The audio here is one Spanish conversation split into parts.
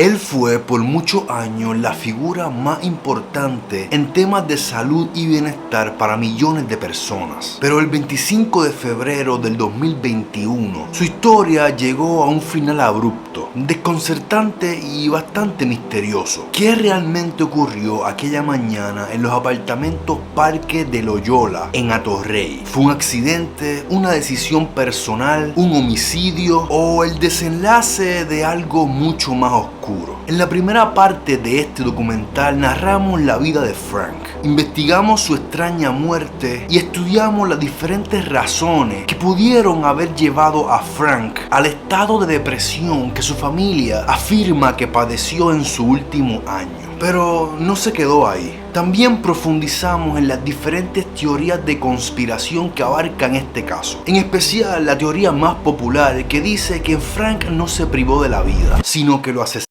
Él fue por muchos años la figura más importante en temas de salud y bienestar para millones de personas. Pero el 25 de febrero del 2021, su historia llegó a un final abrupto, desconcertante y bastante misterioso. ¿Qué realmente ocurrió aquella mañana en los apartamentos Parque de Loyola en Atorrey? ¿Fue un accidente, una decisión personal, un homicidio o el desenlace de algo mucho más oscuro? En la primera parte de este documental narramos la vida de Frank, investigamos su extraña muerte y estudiamos las diferentes razones que pudieron haber llevado a Frank al estado de depresión que su familia afirma que padeció en su último año. Pero no se quedó ahí. También profundizamos en las diferentes teorías de conspiración que abarcan este caso. En especial la teoría más popular que dice que Frank no se privó de la vida, sino que lo asesinó.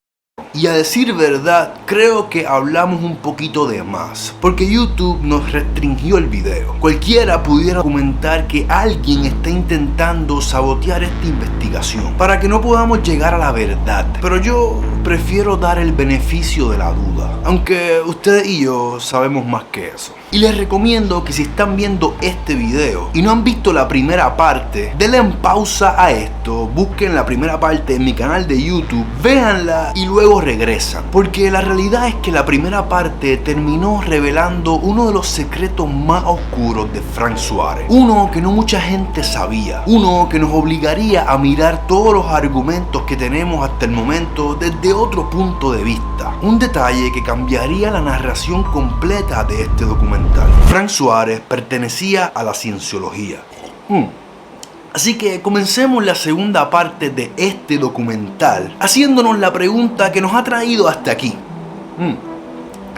Y a decir verdad, creo que hablamos un poquito de más, porque YouTube nos restringió el video. Cualquiera pudiera argumentar que alguien está intentando sabotear esta investigación para que no podamos llegar a la verdad, pero yo prefiero dar el beneficio de la duda, aunque ustedes y yo sabemos más que eso. Y les recomiendo que si están viendo este video y no han visto la primera parte, denle en pausa a esto, busquen la primera parte en mi canal de YouTube, véanla y luego regresan. Porque la realidad es que la primera parte terminó revelando uno de los secretos más oscuros de Frank Suárez. Uno que no mucha gente sabía. Uno que nos obligaría a mirar todos los argumentos que tenemos hasta el momento desde otro punto de vista. Un detalle que cambiaría la narración completa de este documental. Frank Suárez pertenecía a la cienciología. Así que comencemos la segunda parte de este documental haciéndonos la pregunta que nos ha traído hasta aquí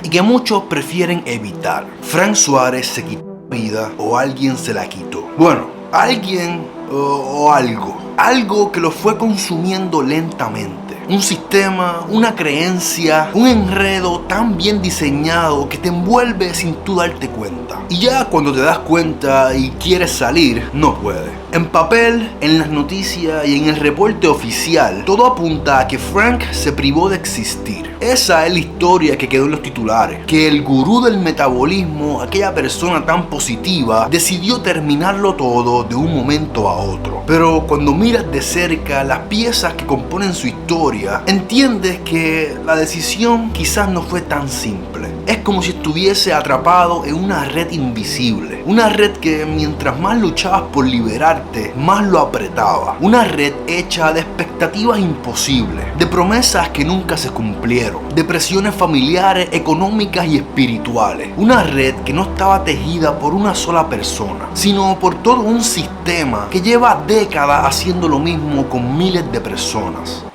y que muchos prefieren evitar. ¿Frank Suárez se quitó la vida o alguien se la quitó? Bueno, alguien o algo que lo fue consumiendo lentamente. Un sistema, una creencia, un enredo tan bien diseñado que te envuelve sin tú darte cuenta. Y ya cuando te das cuenta y quieres salir, no puedes. En papel, en las noticias y en el reporte oficial, todo apunta a que Frank se privó de existir. Esa es la historia que quedó en los titulares. Que el gurú del metabolismo, aquella persona tan positiva, decidió terminarlo todo de un momento a otro. Pero cuando miras de cerca las piezas que componen su historia, entiendes que la decisión quizás no fue tan simple. Es como si estuviese atrapado en una red invisible. Una red que mientras más luchabas por liberarte, más lo apretaba. Una red hecha de expectativas imposibles, de promesas que nunca se cumplieron, de presiones familiares, económicas y espirituales. Una red que no estaba tejida por una sola persona, sino por todo un sistema que lleva décadas haciendo lo mismo con miles de personas.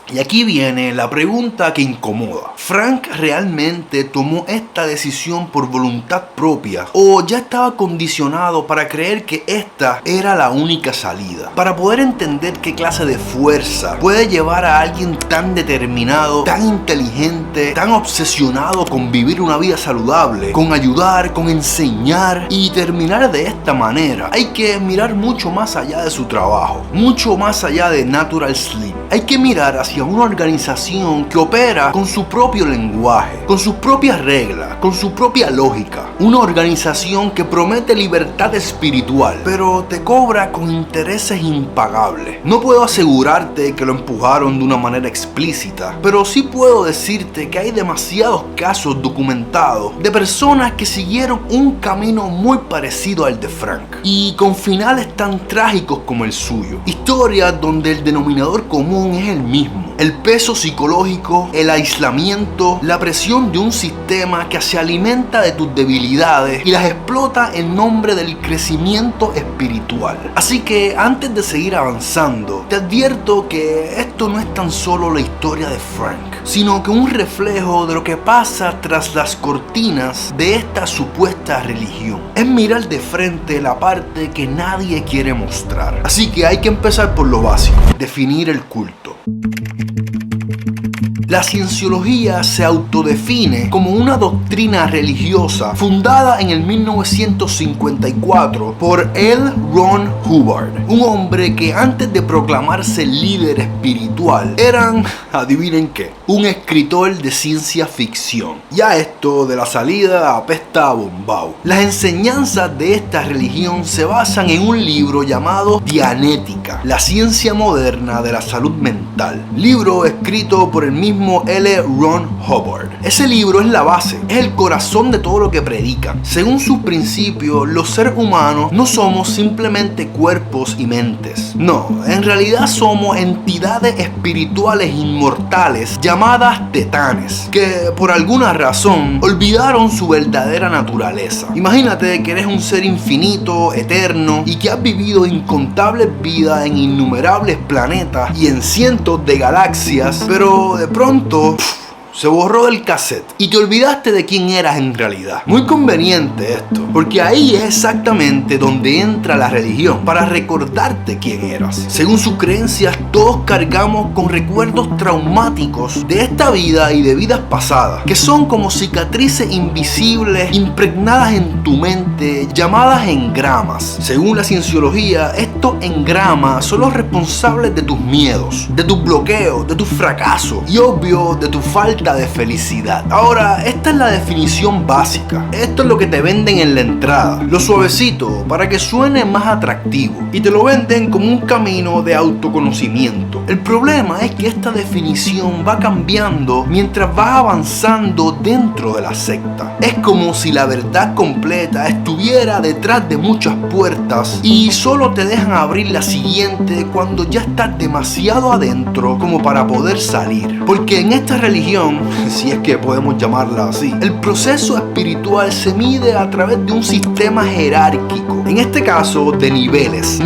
Y aquí viene la pregunta que incomoda. ¿Frank realmente tomó esta decisión por voluntad propia o ya estaba condicionado para creer que esta era la única salida? Para poder entender qué clase de fuerza puede llevar a alguien tan determinado, tan inteligente, tan obsesionado con vivir una vida saludable, con ayudar, con enseñar y terminar de esta manera, hay que mirar mucho más allá de su trabajo, mucho más allá de Natural Slim. Hay que mirar hacia una organización que opera con su propio lenguaje, con sus propias reglas, con su propia lógica. Una organización que promete libertad espiritual, pero te cobra con intereses impagables. No puedo asegurarte que lo empujaron de una manera explícita, pero sí puedo decirte que hay demasiados casos documentados de personas que siguieron un camino muy parecido al de Frank y con finales tan trágicos como el suyo. Historias donde el denominador común es el mismo. El peso psicológico, el aislamiento, la presión de un sistema que se alimenta de tus debilidades y las explota en nombre del crecimiento espiritual. Así que antes de seguir avanzando, te advierto que esto no es tan solo la historia de Frank, sino que un reflejo de lo que pasa tras las cortinas de esta supuesta religión. Es mirar de frente la parte que nadie quiere mostrar. Así que hay que empezar por lo básico, definir el culto. La cienciología se autodefine como una doctrina religiosa fundada en el 1954 por L. Ron Hubbard, un hombre que antes de proclamarse líder espiritual eran, adivinen qué, un escritor de ciencia ficción. Ya esto de la salida apesta a bombao. Las enseñanzas de esta religión se basan en un libro llamado Dianética, la ciencia moderna de la salud mental, libro escrito por el mismo L. Ron Hubbard. Ese libro es la base, es el corazón de todo lo que predican. Según sus principios, los seres humanos no somos simplemente cuerpos y mentes. No, en realidad somos entidades espirituales inmortales llamadas tetanes, que por alguna razón olvidaron su verdadera naturaleza. Imagínate que eres un ser infinito, eterno, y que has vivido incontables vidas en innumerables planetas y en cientos de galaxias, pero de pronto se borró del cassette y te olvidaste de quién eras en realidad. Muy conveniente esto, porque ahí es exactamente donde entra la religión, para recordarte quién eras. Según sus creencias, todos cargamos con recuerdos traumáticos de esta vida y de vidas pasadas, que son como cicatrices invisibles impregnadas en tu mente, llamadas engramas. Según la cienciología, estos engramas son los responsables de tus miedos, de tus bloqueos, de tus fracasos y obvio de tu falta de felicidad. Ahora, esta es la definición básica. Esto es lo que te venden en la entrada, lo suavecito para que suene más atractivo, y te lo venden como un camino de autoconocimiento. El problema es que esta definición va cambiando mientras vas avanzando dentro de la secta. Es como si la verdad completa estuviera detrás de muchas puertas y solo te dejan abrir la siguiente cuando ya estás demasiado adentro como para poder salir. Porque en esta religión, si es que podemos llamarla así, el proceso espiritual se mide a través de un sistema jerárquico, en este caso de niveles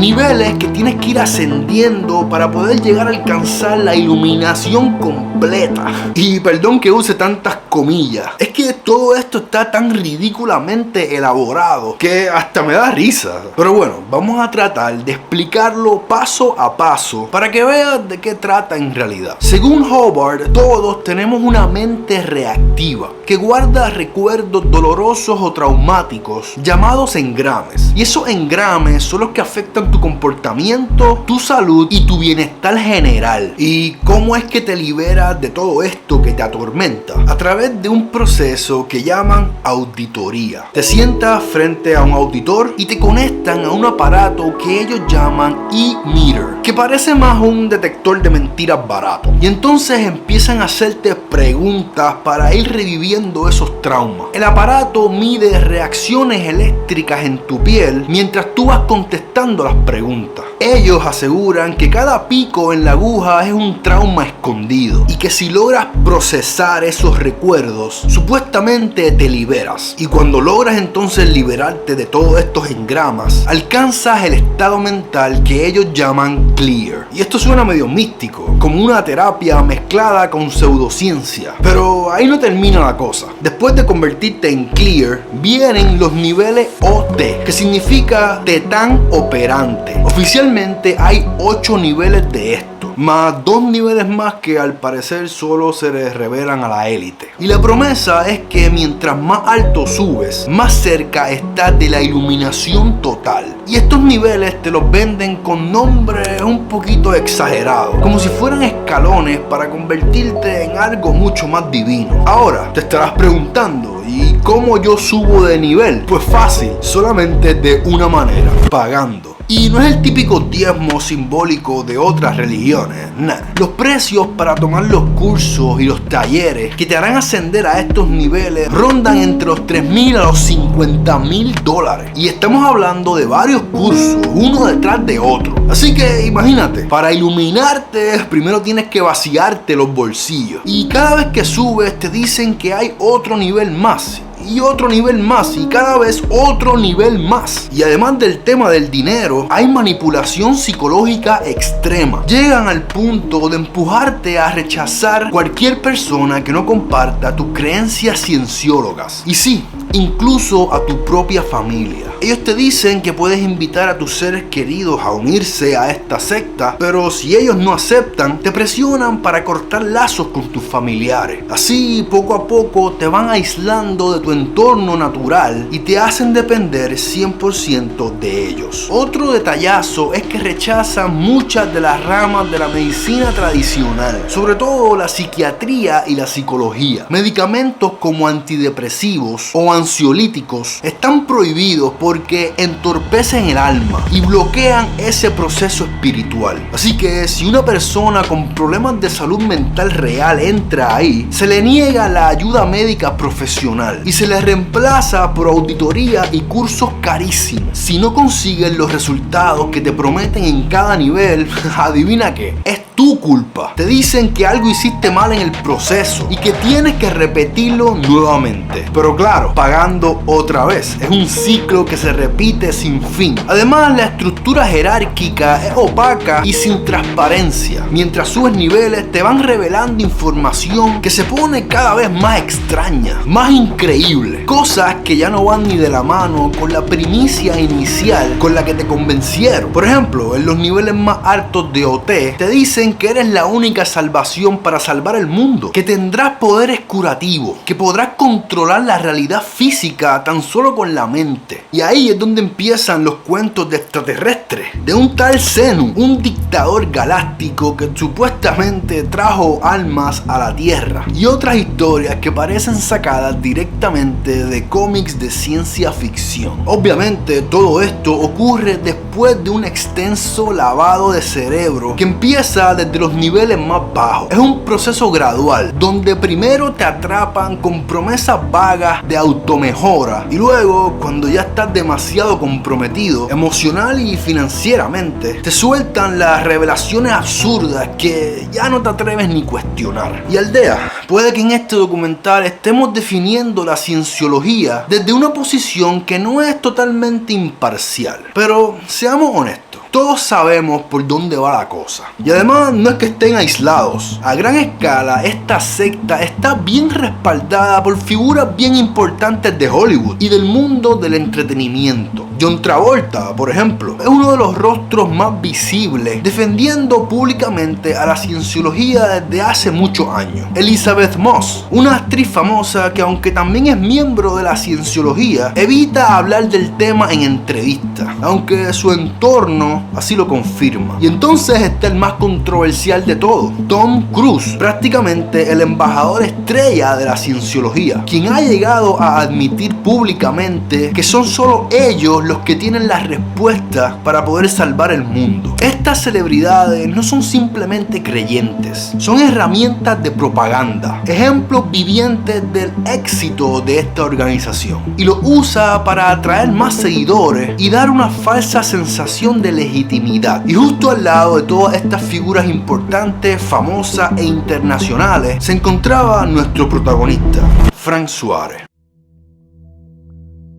que tienes que ir ascendiendo para poder llegar a alcanzar la iluminación completa. Y perdón que use tantas comillas, es que todo esto está tan ridículamente elaborado que hasta me da risa. Pero bueno, vamos a tratar de explicarlo paso a paso para que veas de qué trata en realidad. Según Hubbard, todos tenemos una mente reactiva que guarda recuerdos dolorosos o traumáticos llamados engrames, y esos engrames son los que afectan tu comportamiento, tu salud y tu bienestar general. ¿Y cómo es que te liberas de todo esto que te atormenta? A través de un proceso que llaman auditoría. Te sientas frente a un auditor y te conectan a un aparato que ellos llaman e-meter, que parece más un detector de mentiras barato, y entonces empiezan a hacerte preguntas para ir reviviendo esos traumas. El aparato mide reacciones eléctricas en tu piel mientras tú vas contestando las preguntas. Ellos aseguran que cada pico en la aguja es un trauma escondido y que si logras procesar esos recuerdos, supuestamente te liberas. Y cuando logras entonces liberarte de todos estos engramas, alcanzas el estado mental que ellos llaman clear. Y esto suena medio místico, como una terapia mezclada con pseudociencia. Pero ahí no termina la cosa. Después de convertirte en clear, vienen los niveles OT, que significa tetán operante. Oficialmente hay 8 niveles de esto, más 2 niveles más que al parecer solo se les revelan a la élite. Y la promesa es que mientras más alto subes, más cerca estás de la iluminación total. Y estos niveles te los venden con nombres un poquito exagerados, como si fueran escalones para convertirte en algo mucho más divino. Ahora te estarás preguntando, ¿y cómo yo subo de nivel? Pues fácil, solamente de una manera, pagando. Y no es el típico diezmo simbólico de otras religiones, nah. Los precios para tomar los cursos y los talleres que te harán ascender a estos niveles rondan entre los $3,000 a los $50,000. Y estamos hablando de varios cursos, uno detrás de otro. Así que imagínate, para iluminarte primero tienes que vaciarte los bolsillos. Y cada vez que subes te dicen que hay otro nivel más. Y otro nivel más, y cada vez otro nivel más. Y además del tema del dinero, hay manipulación psicológica extrema. Llegan al punto de empujarte a rechazar cualquier persona que no comparta tus creencias cienciólogas. Y sí, incluso a tu propia familia. Ellos te dicen que puedes invitar a tus seres queridos a unirse a esta secta, pero si ellos no aceptan, te presionan para cortar lazos con tus familiares. Así, poco a poco, te van aislando de tu entorno natural y te hacen depender 100% de ellos. Otro detallazo es que rechazan muchas de las ramas de la medicina tradicional, sobre todo la psiquiatría y la psicología. Medicamentos como antidepresivos o ansiolíticos están prohibidos porque entorpecen el alma y bloquean ese proceso espiritual. Así que si una persona con problemas de salud mental real entra ahí, se le niega la ayuda médica profesional y se le reemplaza por auditoría y cursos carísimos. Si no consiguen los resultados que te prometen en cada nivel, adivina qué, es tu culpa. Te dicen que algo hiciste mal en el proceso y que tienes que repetirlo nuevamente, pero claro, pagando otra vez. Es un ciclo que se repite sin fin. Además, la estructura jerárquica es opaca y sin transparencia. Mientras subes niveles, te van revelando información que se pone cada vez más extraña, más increíble. Cosas que ya no van ni de la mano con la primicia inicial con la que te convencieron. Por ejemplo, en los niveles más altos de OT, te dicen que eres la única salvación para salvar el mundo, que tendrás poderes curativos, que podrás controlar la realidad física tan solo con la mente. Y ahí es donde empiezan los cuentos de extraterrestres, de un tal Zenu, un dictador galáctico que supuestamente trajo almas a la Tierra, y otras historias que parecen sacadas directamente de cómics de ciencia ficción. Obviamente todo esto ocurre después de un extenso lavado de cerebro que empieza desde los niveles más bajos. Es un proceso gradual donde primero te atrapan con promesas vagas de automejora y luego, cuando ya estás demasiado comprometido emocional y financieramente, te sueltan las revelaciones absurdas que ya no te atreves ni cuestionar. Y aldea, puede que en este documental estemos definiendo la cienciología desde una posición que no es totalmente imparcial, pero seamos honestos. Todos sabemos por dónde va la cosa. Y además no es que estén aislados. A gran escala, esta secta está bien respaldada por figuras bien importantes de Hollywood y del mundo del entretenimiento. John Travolta, por ejemplo, es uno de los rostros más visibles defendiendo públicamente a la cienciología desde hace muchos años. Elizabeth Moss, una actriz famosa que, aunque también es miembro de la cienciología, evita hablar del tema en entrevistas, aunque su entorno así lo confirma. Y entonces está el más controversial de todo, Tom Cruise, prácticamente el embajador estrella de la cienciología, quien ha llegado a admitir públicamente que son solo ellos los que tienen las respuestas para poder salvar el mundo. Estas celebridades no son simplemente creyentes, son herramientas de propaganda, ejemplos vivientes del éxito de esta organización, y lo usa para atraer más seguidores y dar una falsa sensación de legitimidad. Y justo al lado de todas estas figuras importantes, famosas e internacionales, se encontraba nuestro protagonista, Frank Suárez.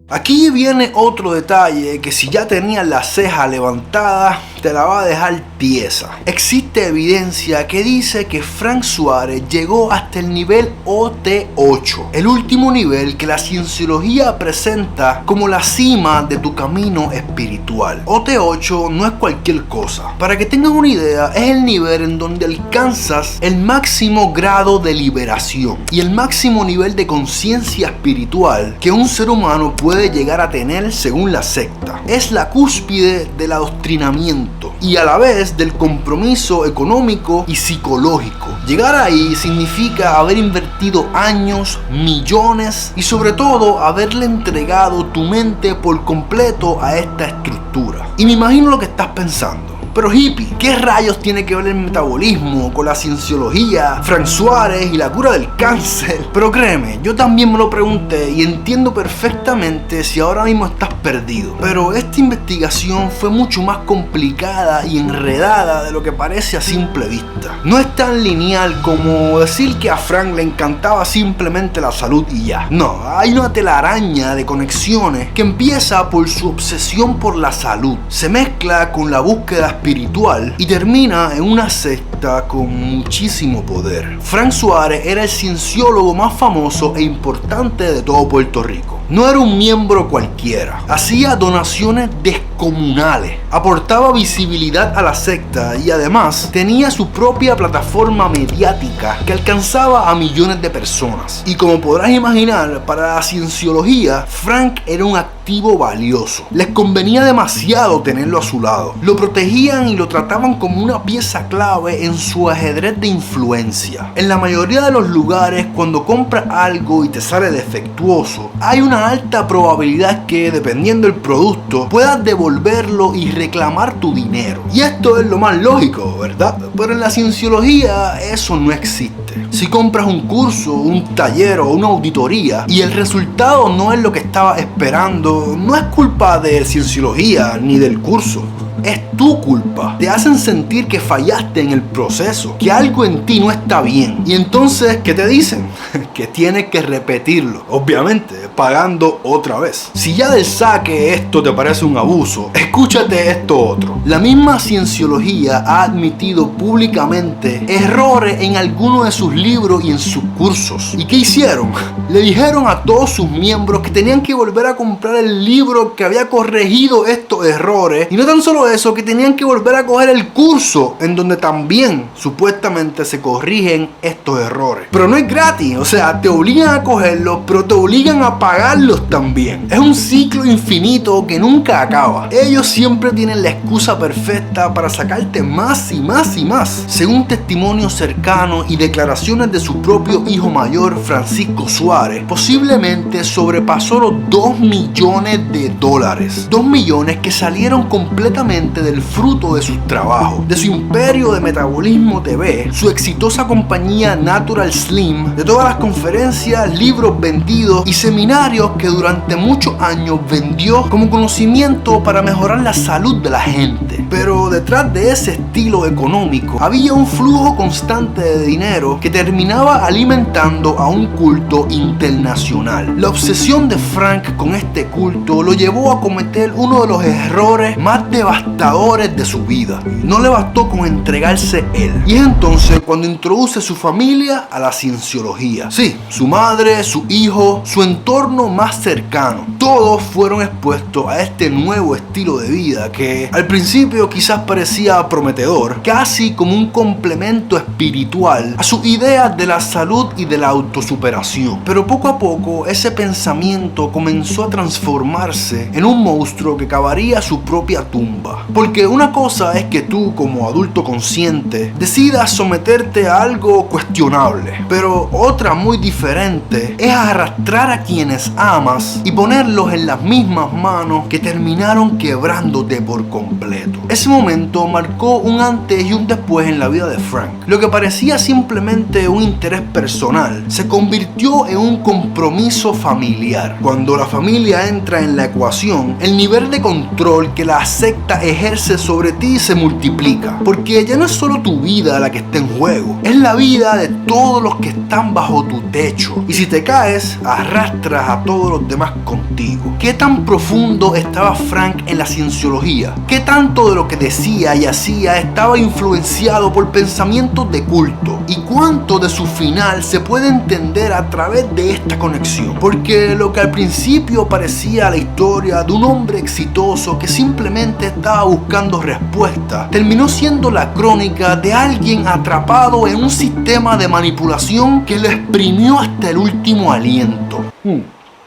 Aquí viene otro detalle que, si ya tenías la ceja levantada, te la va a dejar tiesa. Existe evidencia que dice que Frank Suárez llegó hasta el nivel OT8, el último nivel que la cienciología presenta como la cima de tu camino espiritual. OT8 no es cualquier cosa. Para que tengas una idea, es el nivel en donde alcanzas el máximo grado de liberación y el máximo nivel de conciencia espiritual que un ser humano puede llegar a tener según la secta. Es la cúspide del adoctrinamiento y a la vez del compromiso económico y psicológico. Llegar ahí significa haber invertido años, millones y sobre todo haberle entregado tu mente por completo a esta estructura. Y me imagino lo que estás pensando. Pero hippie, ¿qué rayos tiene que ver el metabolismo con la cienciología, Frank Suárez y la cura del cáncer? Pero créeme, yo también me lo pregunté y entiendo perfectamente si ahora mismo estás perdido. Pero esta investigación fue mucho más complicada y enredada de lo que parece a simple vista. No es tan lineal como decir que a Frank le encantaba simplemente la salud y ya. No, hay una telaraña de conexiones que empieza por su obsesión por la salud, se mezcla con la búsqueda espiritual y termina en una secta con muchísimo poder. Frank Suárez era el cienciólogo más famoso e importante de todo Puerto Rico. No era un miembro cualquiera. Hacía donaciones descomunales, aportaba visibilidad a la secta y además tenía su propia plataforma mediática que alcanzaba a millones de personas. Y como podrás imaginar, para la cienciología, Frank era un activo valioso. Les convenía demasiado tenerlo a su lado. Lo protegían y lo trataban como una pieza clave en su ajedrez de influencia. En la mayoría de los lugares, cuando compras algo y te sale defectuoso, hay una alta probabilidad que, dependiendo del producto, puedas devolverlo y reclamar tu dinero. Y esto es lo más lógico, ¿verdad? Pero en la cienciología eso no existe. Si compras un curso, un taller o una auditoría y el resultado no es lo que estabas esperando, no es culpa de cienciología ni del curso. Es tu culpa. Te hacen sentir que fallaste en el proceso, que algo en ti no está bien. Y entonces, ¿qué te dicen? Que tienes que repetirlo. Obviamente, pagando otra vez. Si ya del saque esto te parece un abuso, escúchate esto otro. La misma cienciología ha admitido públicamente errores en algunos de sus libros y en sus cursos. ¿Y qué hicieron? Le dijeron a todos sus miembros que tenían que volver a comprar el libro que había corregido estos errores. Y no tan solo eso, que tenían que volver a coger el curso en donde también supuestamente se corrigen estos errores. Pero no es gratis, o sea, te obligan a cogerlos, pero te obligan a pagarlos también. Es un ciclo infinito que nunca acaba. Ellos siempre tienen la excusa perfecta para sacarte más y más y más. Según testimonios cercanos y declaraciones de su propio hijo mayor, Francisco Suárez, posiblemente sobrepasó los $2 millones. $2 millones que salieron completamente del fruto de sus trabajos, de su imperio de Metabolismo TV, su exitosa compañía Natural Slim, de todas las conferencias, libros vendidos y seminarios que durante muchos años vendió como conocimiento para mejorar la salud de la gente. Pero detrás de ese estilo económico había un flujo constante de dinero que terminaba alimentando a un culto internacional. La obsesión de Frank con este culto lo llevó a cometer uno de los errores más devastadores de su vida. No le bastó con entregarse él. Y es entonces cuando introduce su familia a la cienciología. Sí, su madre, su hijo, su entorno más cercano. Todos fueron expuestos a este nuevo estilo de vida que al principio quizás parecía prometedor, casi como un complemento espiritual a sus ideas de la salud y de la autosuperación. Pero poco a poco ese pensamiento comenzó a transformarse en un monstruo que cavaría su propia tumba. Porque una cosa es que tú, como adulto consciente, decidas someterte a algo cuestionable, pero otra muy diferente es arrastrar a quienes amas y ponerlos en las mismas manos que terminaron quebrándote por completo. Ese momento marcó un antes y un después en la vida de Frank. Lo que parecía simplemente un interés personal se convirtió en un compromiso familiar. Cuando la familia entra en la ecuación, el nivel de control que la secta ejerce sobre ti se multiplica, porque ya no es solo tu vida la que está en juego, es la vida de todos los que están bajo tu techo, y si te caes, arrastras a todos los demás contigo. ¿Qué tan profundo estaba Frank en la cienciología? ¿Qué tanto de lo que decía y hacía estaba influenciado por pensamientos de culto? ¿Y cuánto de su final se puede entender a través de esta conexión? Porque lo que al principio parecía la historia de un hombre exitoso que simplemente estaba buscando respuestas, terminó siendo la crónica de alguien atrapado en un sistema de manipulación que lo exprimió hasta el último aliento.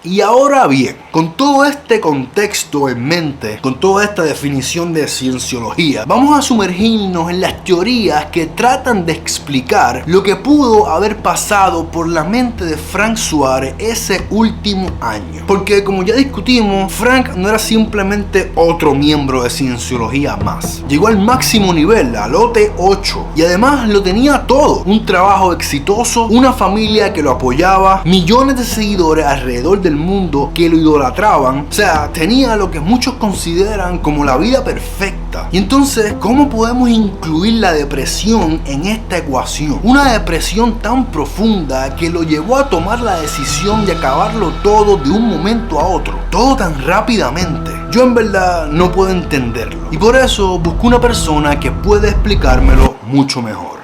Y ahora bien, con todo este contexto en mente, con toda esta definición de cienciología, vamos a sumergirnos en las teorías que tratan de explicar lo que pudo haber pasado por la mente de Frank Suárez ese último año. Porque como ya discutimos, Frank no era simplemente otro miembro de cienciología más. Llegó al máximo nivel, al lote 8, y además lo tenía todo. Un trabajo exitoso, una familia que lo apoyaba, millones de seguidores alrededor del mundo que lo idolatraban. O sea, tenía lo que muchos consideran como la vida perfecta. Y entonces, ¿cómo podemos incluir la depresión en esta ecuación? Una depresión tan profunda que lo llevó a tomar la decisión de acabarlo todo de un momento a otro, todo tan rápidamente. Yo en verdad no puedo entenderlo, y por eso busco una persona que pueda explicármelo mucho mejor.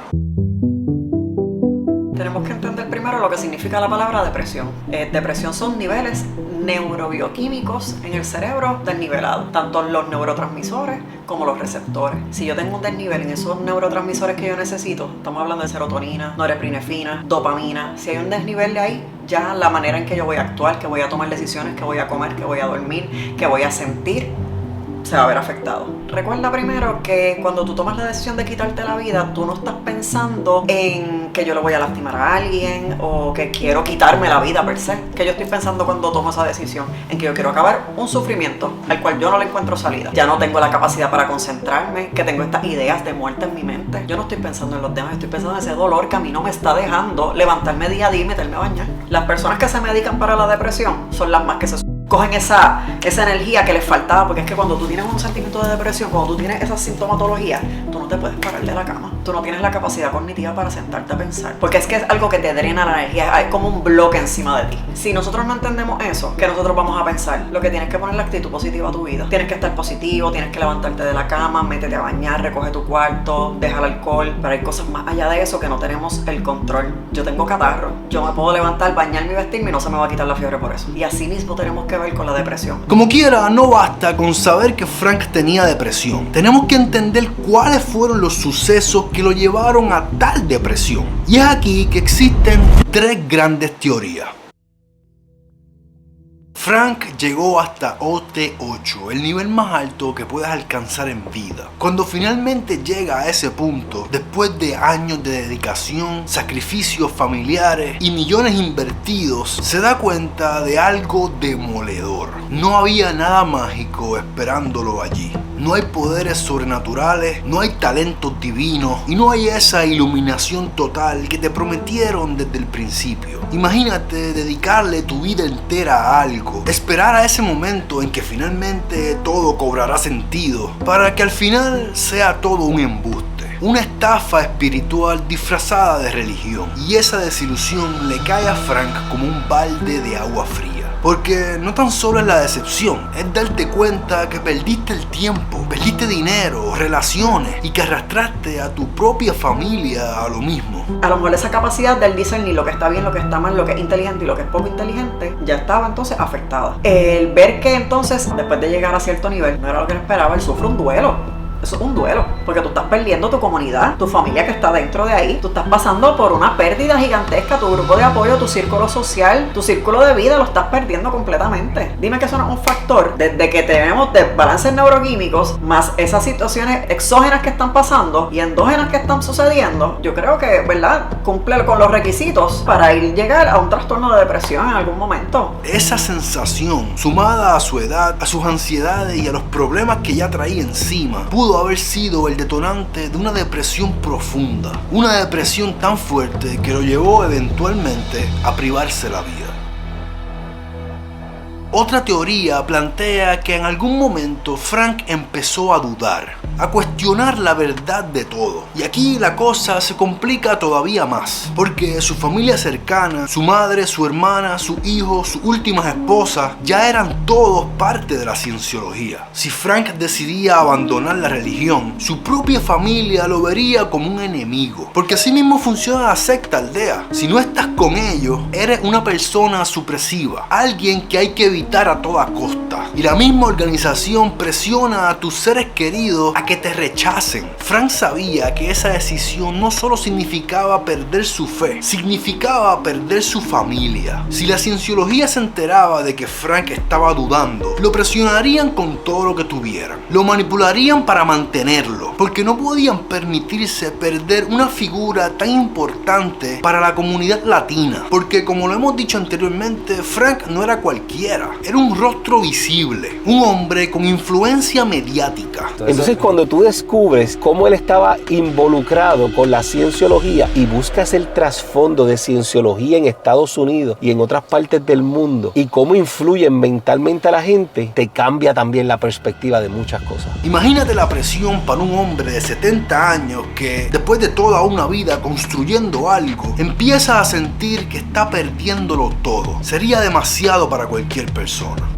Tenemos que entender primero lo que significa la palabra depresión. Depresión son niveles neurobioquímicos en el cerebro desnivelados, tanto los neurotransmisores como los receptores. Si yo tengo un desnivel en esos neurotransmisores que yo necesito, estamos hablando de serotonina, norepinefrina, dopamina, si hay un desnivel de ahí, ya la manera en que yo voy a actuar, que voy a tomar decisiones, que voy a comer, que voy a dormir, que voy a sentir, se va a ver afectado. Recuerda primero que cuando tú tomas la decisión de quitarte la vida, tú no estás pensando en que yo le voy a lastimar a alguien o que quiero quitarme la vida per se. Que yo estoy pensando cuando tomo esa decisión, en que yo quiero acabar un sufrimiento al cual yo no le encuentro salida. Ya no tengo la capacidad para concentrarme, que tengo estas ideas de muerte en mi mente. Yo no estoy pensando en los demás, estoy pensando en ese dolor que a mí no me está dejando levantarme día a día y meterme a bañar. Las personas que se medican para la depresión son las más que se cogen esa energía que les faltaba, porque es que cuando tú tienes un sentimiento de depresión, cuando tú tienes esa sintomatología, tú no te puedes parar de la cama, tú no tienes la capacidad cognitiva para sentarte a pensar, porque es que es algo que te drena la energía, hay como un bloque encima de ti. Si nosotros no entendemos eso, ¿qué nosotros vamos a pensar? Lo que tienes que poner la actitud positiva a tu vida, tienes que estar positivo, tienes que levantarte de la cama, métete a bañar, recoge tu cuarto, deja el alcohol, pero hay cosas más allá de eso que no tenemos el control. Yo tengo catarro, yo me puedo levantar, bañarme y vestirme y no se me va a quitar la fiebre por eso, y así mismo tenemos que ver con la depresión. Como quiera, no basta con saber que Frank tenía depresión. Tenemos que entender cuáles fueron los sucesos que lo llevaron a tal depresión. Y es aquí que existen tres grandes teorías. Frank llegó hasta OT8, el nivel más alto que puedes alcanzar en vida. Cuando finalmente llega a ese punto, después de años de dedicación, sacrificios familiares y millones invertidos, se da cuenta de algo demoledor. No había nada mágico esperándolo allí. No hay poderes sobrenaturales, no hay talentos divinos y no hay esa iluminación total que te prometieron desde el principio. Imagínate dedicarle tu vida entera a algo, esperar a ese momento en que finalmente todo cobrará sentido, para que al final sea todo un embuste. Una estafa espiritual disfrazada de religión. Y esa desilusión le cae a Frank como un balde de agua fría. Porque no tan solo es la decepción, es darte cuenta que perdiste el tiempo, perdiste dinero, relaciones y que arrastraste a tu propia familia a lo mismo. A lo mejor esa capacidad del discernir lo que está bien, lo que está mal, lo que es inteligente y lo que es poco inteligente, ya estaba entonces afectada. El ver que entonces, después de llegar a cierto nivel, no era lo que él esperaba, él sufre un duelo. Eso es un duelo, porque tú estás perdiendo tu comunidad, tu familia que está dentro de ahí, tú estás pasando por una pérdida gigantesca, tu grupo de apoyo, tu círculo social, tu círculo de vida lo estás perdiendo completamente. Dime que eso no es un factor, desde que tenemos desbalances neuroquímicos, más esas situaciones exógenas que están pasando y endógenas que están sucediendo, yo creo que, ¿verdad?, cumple con los requisitos para llegar a un trastorno de depresión en algún momento. Esa sensación, sumada a su edad, a sus ansiedades y a los problemas que ya traía encima, pudo haber sido el detonante de una depresión profunda, una depresión tan fuerte que lo llevó eventualmente a privarse la vida. Otra teoría plantea que en algún momento Frank empezó a dudar, a cuestionar la verdad de todo. Y aquí la cosa se complica todavía más, porque su familia cercana, su madre, su hermana, su hijo, sus últimas esposas, ya eran todos parte de la cienciología. Si Frank decidía abandonar la religión, su propia familia lo vería como un enemigo, porque así mismo funciona la secta aldea. Si no estás con ellos, eres una persona supresiva, alguien que hay que evitar a toda costa. Y la misma organización presiona a tus seres queridos a que te rechacen. Frank sabía que esa decisión no solo significaba perder su fe, significaba perder su familia. Si la cienciología se enteraba de que Frank estaba dudando, lo presionarían con todo lo que tuvieran. Lo manipularían para mantenerlo, porque no podían permitirse perder una figura tan importante para la comunidad latina. Porque como lo hemos dicho anteriormente, Frank no era cualquiera. Era un rostro visible, un hombre con influencia mediática. Entonces cuando tú descubres cómo él estaba involucrado con la cienciología y buscas el trasfondo de cienciología en Estados Unidos y en otras partes del mundo y cómo influyen mentalmente a la gente, te cambia también la perspectiva de muchas cosas. Imagínate la presión para un hombre de 70 años que después de toda una vida construyendo algo, empieza a sentir que está perdiéndolo todo. Sería demasiado para cualquier persona.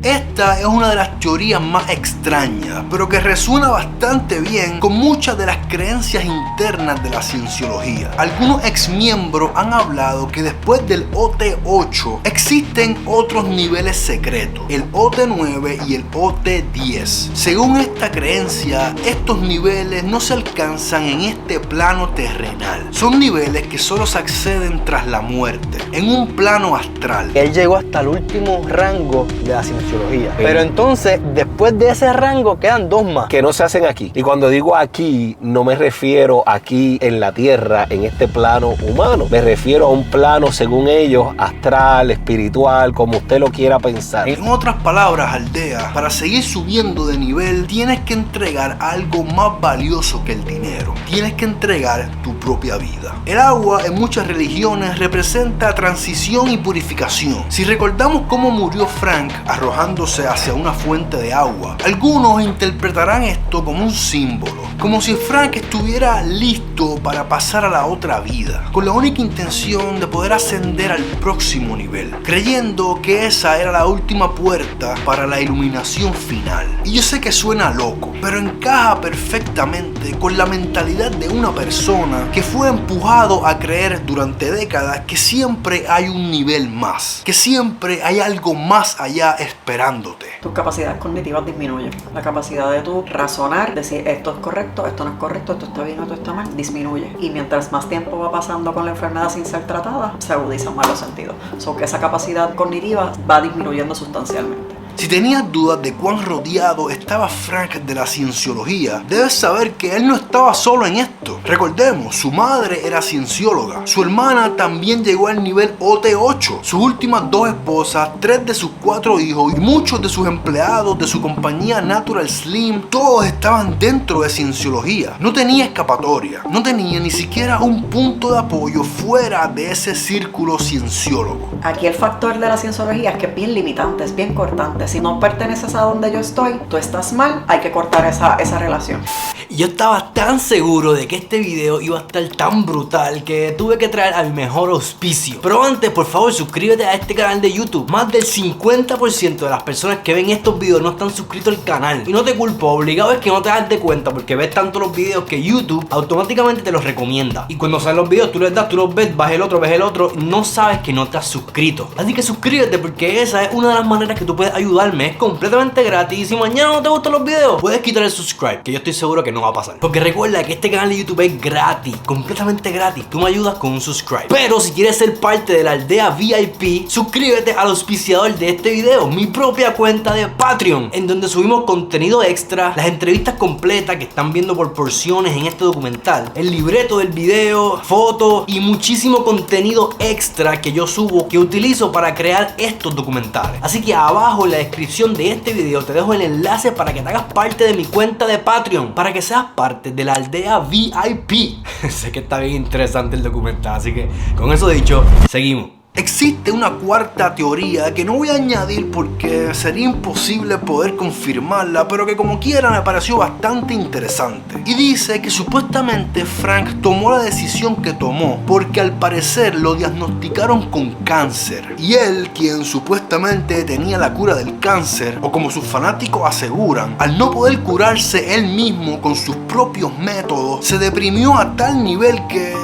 Esta es una de las teorías más extrañas, pero que resuena bastante bien con muchas de las creencias internas de la cienciología. Algunos exmiembros han hablado que después del OT8 existen otros niveles secretos, el OT9 y el OT10. Según esta creencia, estos niveles no se alcanzan en este plano terrenal. Son niveles que solo se acceden tras la muerte, en un plano astral. Él llegó hasta el último rango de la cienciología. Pero entonces, después de ese rango, quedan dos más. Que no se hacen aquí. Y cuando digo aquí, no me refiero aquí en la tierra, en este plano humano. Me refiero a un plano, según ellos, astral, espiritual, como usted lo quiera pensar. En otras palabras, Aldea, para seguir subiendo de nivel, tienes que entregar algo más valioso que el dinero. Tienes que entregar tu propia vida. El agua en muchas religiones representa transición y purificación. Si recordamos cómo murió Frank arrojándose hacia una fuente de agua, algunos interpretarán esto como un símbolo, como si Frank estuviera listo para pasar a la otra vida, con la única intención de poder ascender al próximo nivel, creyendo que esa era la última puerta para la iluminación final. Y yo sé que suena loco, pero encaja perfectamente con la mentalidad de una persona que fue empujado a creer durante décadas que siempre hay un nivel más, que siempre hay algo más allá esperándote. Tus capacidades cognitivas disminuyen. La capacidad de tu razonar, decir esto es correcto, esto no es correcto, esto está bien, esto está mal, disminuye. Y mientras más tiempo va pasando con la enfermedad sin ser tratada, se agudizan más los sentidos. So que esa capacidad cognitiva va disminuyendo sustancialmente. Si tenías dudas de cuán rodeado estaba Frank de la cienciología, debes saber que él no estaba solo en esto. Recordemos, su madre era ciencióloga, su hermana también llegó al nivel OT8, sus últimas dos esposas, 3 de sus 4 hijos y muchos de sus empleados de su compañía Natural Slim, todos estaban dentro de cienciología. No tenía escapatoria, no tenía ni siquiera un punto de apoyo fuera de ese círculo cienciólogo. Aquí el factor de la cienciología es que es bien limitante, es bien cortante. Si no perteneces a donde yo estoy, tú estás mal, hay que cortar esa relación. Y yo estaba tan seguro de que este video iba a estar tan brutal que tuve que traer al mejor auspicio. Pero antes, por favor, suscríbete a este canal de YouTube. Más del 50% de las personas que ven estos videos no están suscritos al canal. Y no te culpo, obligado es que no te das de cuenta porque ves tanto los videos que YouTube automáticamente te los recomienda. Y cuando salen los videos, tú les das, tú los ves, ves el otro, no sabes que no te has suscrito. Así que suscríbete porque esa es una de las maneras que tú puedes ayudarme. Es completamente gratis. Y si mañana no te gustan los videos, puedes quitar el subscribe, que yo estoy seguro que no va a pasar. Porque recuerda que este canal de YouTube es gratis, completamente gratis. Tú me ayudas con un subscribe. Pero si quieres ser parte de la aldea VIP, suscríbete al auspiciador de este video, mi propia cuenta de Patreon, en donde subimos contenido extra, las entrevistas completas que están viendo por porciones en este documental, el libreto del video, fotos y muchísimo contenido extra que yo subo, que utilizo para crear estos documentales. Así que abajo en la descripción de este video te dejo el enlace para que te hagas parte de mi cuenta de Patreon, para que seas parte de la aldea VIP. Sé que está bien interesante el documental, así que con eso dicho, seguimos. Existe una cuarta teoría que no voy a añadir porque sería imposible poder confirmarla, pero que como quiera me pareció bastante interesante. Y dice que supuestamente Frank tomó la decisión que tomó porque al parecer lo diagnosticaron con cáncer. Y él, quien supuestamente tenía la cura del cáncer, o como sus fanáticos aseguran, al no poder curarse él mismo con sus propios métodos, se deprimió a tal nivel que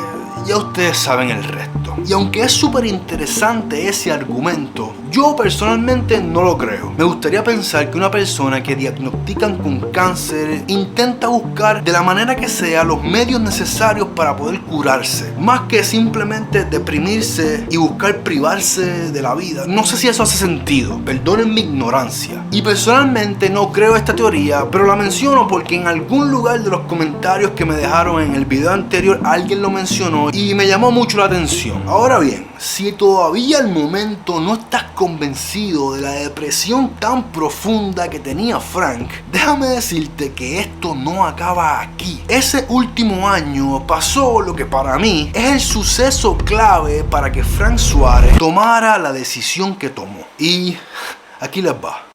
ya ustedes saben el resto. Y aunque es súper interesante ese argumento, yo personalmente no lo creo. Me gustaría pensar que una persona que diagnostican con cáncer intenta buscar de la manera que sea los medios necesarios para poder curarse, más que simplemente deprimirse y buscar privarse de la vida. No sé si eso hace sentido, perdonen mi ignorancia. Y personalmente no creo esta teoría, pero la menciono porque en algún lugar de los comentarios que me dejaron en el video anterior alguien lo mencionó y me llamó mucho la atención. Ahora bien, si todavía al momento no estás convencido de la depresión tan profunda que tenía Frank, déjame decirte que esto no acaba aquí. Ese último año pasó lo que para mí es el suceso clave para que Frank Suárez tomara la decisión que tomó. Y aquí les va.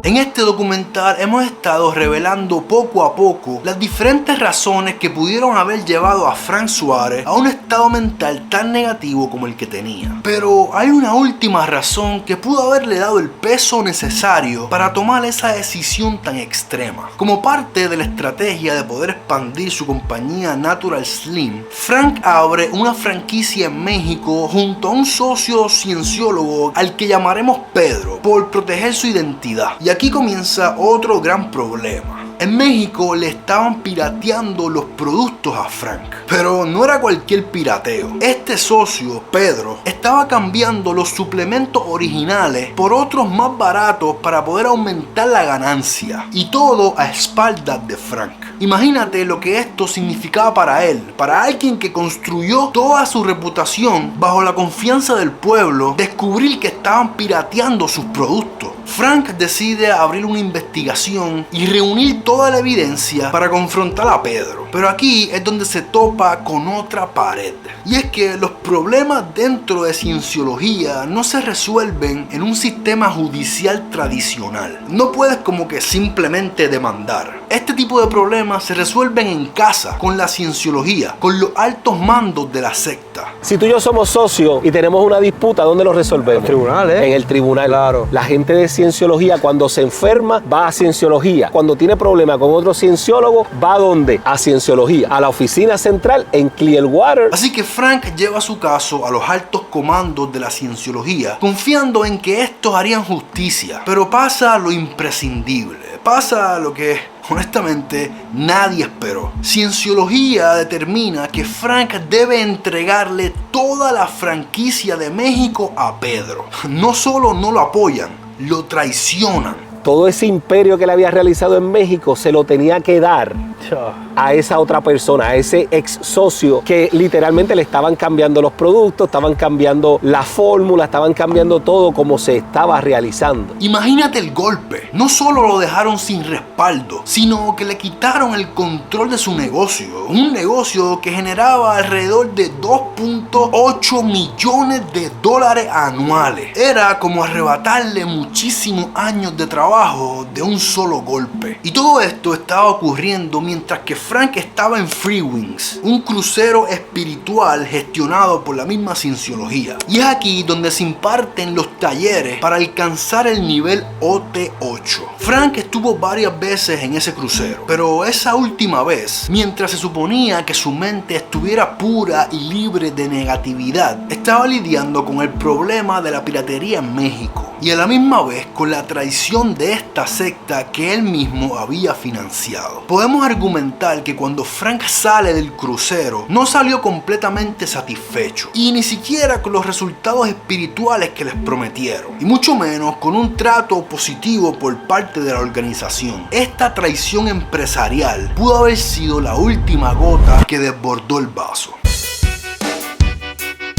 En este documental hemos estado revelando poco a poco las diferentes razones que pudieron haber llevado a Frank Suárez a un estado mental tan negativo como el que tenía. Pero hay una última razón que pudo haberle dado el peso necesario para tomar esa decisión tan extrema. Como parte de la estrategia de poder expandir su compañía Natural Slim, Frank abre una franquicia en México junto a un socio cienciólogo al que llamaremos Pedro por proteger su identidad. Y aquí comienza otro gran problema. En México le estaban pirateando los productos a Frank, pero no era cualquier pirateo. Este socio, Pedro, estaba cambiando los suplementos originales por otros más baratos para poder aumentar la ganancia, y todo a espaldas de Frank. Imagínate lo que esto significaba para él, para alguien que construyó toda su reputación bajo la confianza del pueblo, descubrir que estaban pirateando sus productos. Frank decide abrir una investigación y reunir toda la evidencia para confrontar a Pedro. Pero aquí es donde se topa con otra pared. Y es que los problemas dentro de cienciología no se resuelven en un sistema judicial tradicional. No puedes como que simplemente demandar. Este tipo de problemas se resuelven en casa, con la cienciología, con los altos mandos de la secta. Si tú y yo somos socios y tenemos una disputa, ¿dónde lo resolvemos? En el tribunal, ¿eh? En el tribunal. Claro. La gente de cienciología, cuando se enferma, va a cienciología. Cuando tiene problema con otro cienciólogo, ¿va a dónde? A cienciología. A la oficina central en Clearwater. Así que Frank lleva su caso a los altos comandos de la cienciología, confiando en que estos harían justicia. Pero pasa lo imprescindible. Pasa lo que honestamente nadie esperó. Cienciología determina que Frank debe entregarle toda la franquicia de México a Pedro. No solo no lo apoyan, lo traicionan. Todo ese imperio que le había realizado en México se lo tenía que dar a esa otra persona, a ese ex socio que literalmente le estaban cambiando los productos, estaban cambiando la fórmula, estaban cambiando todo como se estaba realizando. Imagínate el golpe. No solo lo dejaron sin respaldo, sino que le quitaron el control de su negocio. Un negocio que generaba alrededor de 2.8 millones de dólares anuales. Era como arrebatarle muchísimos años de trabajo de un solo golpe. Y todo esto estaba ocurriendo mientras que Frank estaba en Free Wings, un crucero espiritual gestionado por la misma cienciología. Y es aquí donde se imparten los talleres para alcanzar el nivel OT8. Frank estuvo varias veces en ese crucero, pero esa última vez, mientras se suponía que su mente estuviera pura y libre de negatividad, estaba lidiando con el problema de la piratería en México y a la misma vez con la traición de esta secta que él mismo había financiado. Podemos argumentar que cuando Frank sale del crucero no salió completamente satisfecho y ni siquiera con los resultados espirituales que les prometieron, y mucho menos con un trato positivo por parte de la organización. Esta traición empresarial pudo haber sido la última gota que desbordó el vaso.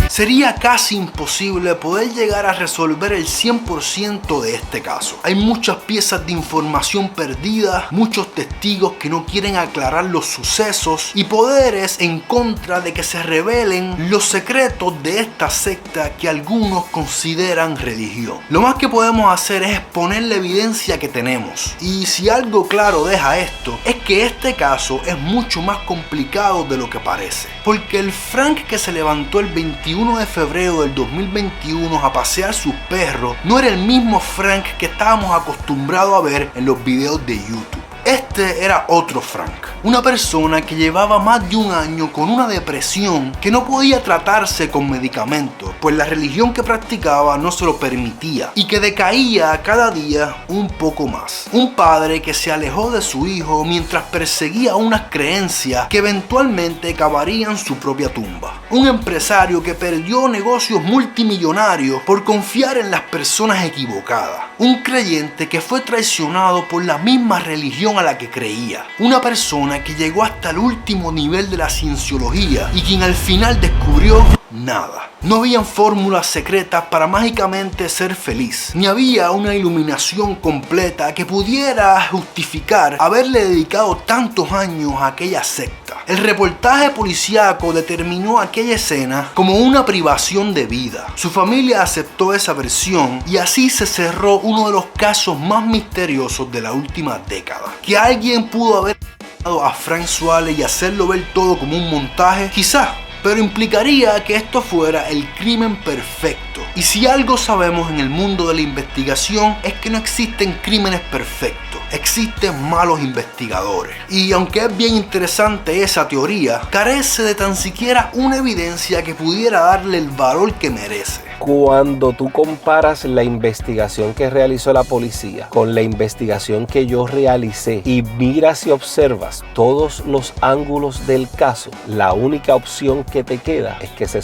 Sería casi imposible poder llegar a resolver el 100% de este caso. Hay muchas piezas de información perdidas, muchos testigos que no quieren aclarar los sucesos y poderes en contra de que se revelen los secretos de esta secta que algunos consideran religión. Lo más que podemos hacer es exponer la evidencia que tenemos. Y si algo claro deja esto, es que este caso es mucho más complicado de lo que parece. Porque el Frank que se levantó el 21 de febrero del 2021 a pasear sus perros no era el mismo Frank que estábamos acostumbrados a ver en los videos de YouTube. Este era otro Frank, una persona que llevaba más de un año con una depresión que no podía tratarse con medicamentos, pues la religión que practicaba no se lo permitía y que decaía cada día un poco más. Un padre que se alejó de su hijo mientras perseguía unas creencias que eventualmente cavarían su propia tumba. Un empresario que perdió negocios multimillonarios por confiar en las personas equivocadas. Un creyente que fue traicionado por la misma religión a la que creía. Una persona que llegó hasta el último nivel de la cienciología y quien al final descubrió nada. No habían fórmulas secretas para mágicamente ser feliz, ni había una iluminación completa que pudiera justificar haberle dedicado tantos años a aquella secta. El reportaje policíaco determinó aquella escena como una privación de vida. Su familia aceptó esa versión y así se cerró uno de los casos más misteriosos de la última década. Que alguien pudo haber a Frank Suárez y hacerlo ver todo como un montaje, quizás, pero implicaría que esto fuera el crimen perfecto. Y si algo sabemos en el mundo de la investigación es que no existen crímenes perfectos, existen malos investigadores. Y aunque es bien interesante esa teoría, carece de tan siquiera una evidencia que pudiera darle el valor que merece. Cuando tú comparas la investigación que realizó la policía con la investigación que yo realicé y miras y observas todos los ángulos del caso, la única opción que te queda es que se...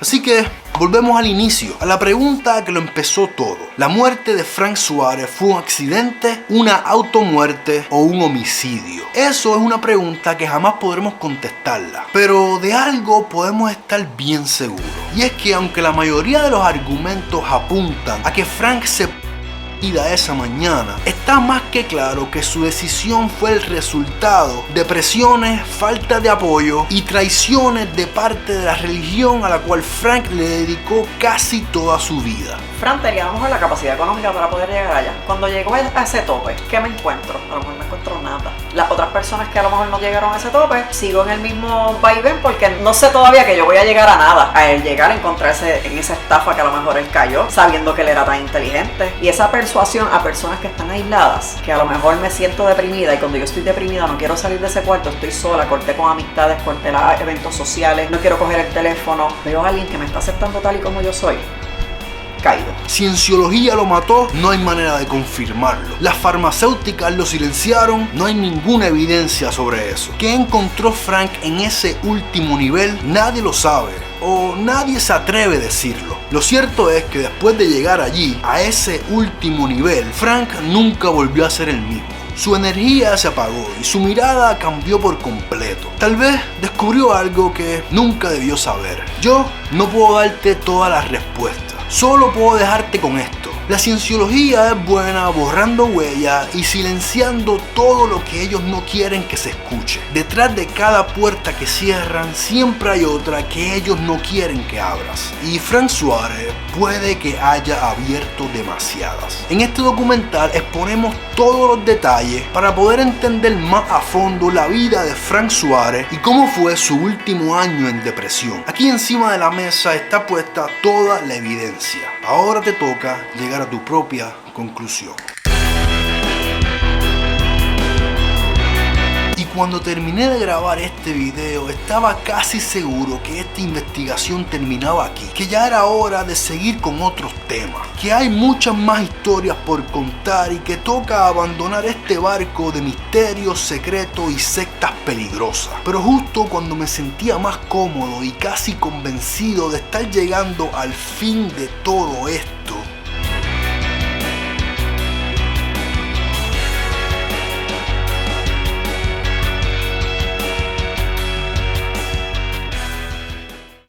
Así que volvemos al inicio, a la pregunta que lo empezó todo. ¿La muerte de Frank Suárez fue un accidente, una automuerte o un homicidio? Eso es una pregunta que jamás podremos contestarla, pero de algo podemos estar bien seguros. Y es que aunque la mayoría de los argumentos apuntan a que Frank se esa mañana, está más que claro que su decisión fue el resultado de presiones, falta de apoyo y traiciones de parte de la religión a la cual Frank le dedicó casi toda su vida. Frank tenía a lo mejor la capacidad económica para poder llegar allá. Cuando llegó a ese tope, ¿qué me encuentro? A lo mejor no encuentro nada. Las otras personas que a lo mejor no llegaron a ese tope, sigo en el mismo vaivén porque no sé todavía que yo voy a llegar a nada. A él llegar a encontrarse en esa estafa que a lo mejor él cayó, sabiendo que él era tan inteligente. Y esa persuasión a personas que están aisladas, que a lo mejor me siento deprimida y cuando yo estoy deprimida no quiero salir de ese cuarto, estoy sola, corté con amistades, corté eventos sociales, no quiero coger el teléfono, veo a alguien que me está aceptando tal y como yo soy. Caído. Cienciología lo mató, no hay manera de confirmarlo. Las farmacéuticas lo silenciaron, no hay ninguna evidencia sobre eso. ¿Qué encontró Frank en ese último nivel? Nadie lo sabe, o nadie se atreve a decirlo. Lo cierto es que después de llegar allí, a ese último nivel, Frank nunca volvió a ser el mismo. Su energía se apagó y su mirada cambió por completo. Tal vez descubrió algo que nunca debió saber. Yo no puedo darte todas las respuestas. Solo puedo dejarte con esto. La cienciología es buena borrando huellas y silenciando todo lo que ellos no quieren que se escuche. Detrás de cada puerta que cierran siempre hay otra que ellos no quieren que abras. Y Frank Suárez puede que haya abierto demasiadas. En este documental exponemos todos los detalles para poder entender más a fondo la vida de Frank Suárez y cómo fue su último año en depresión. Aquí encima de la mesa está puesta toda la evidencia. Ahora te toca llegar a tu propia conclusión. Y cuando terminé de grabar este video, estaba casi seguro que esta investigación terminaba aquí, que ya era hora de seguir con otros temas, que hay muchas más historias por contar y que toca abandonar este barco de misterios, secretos y sectas peligrosas. Pero justo cuando me sentía más cómodo y casi convencido de estar llegando al fin de todo esto,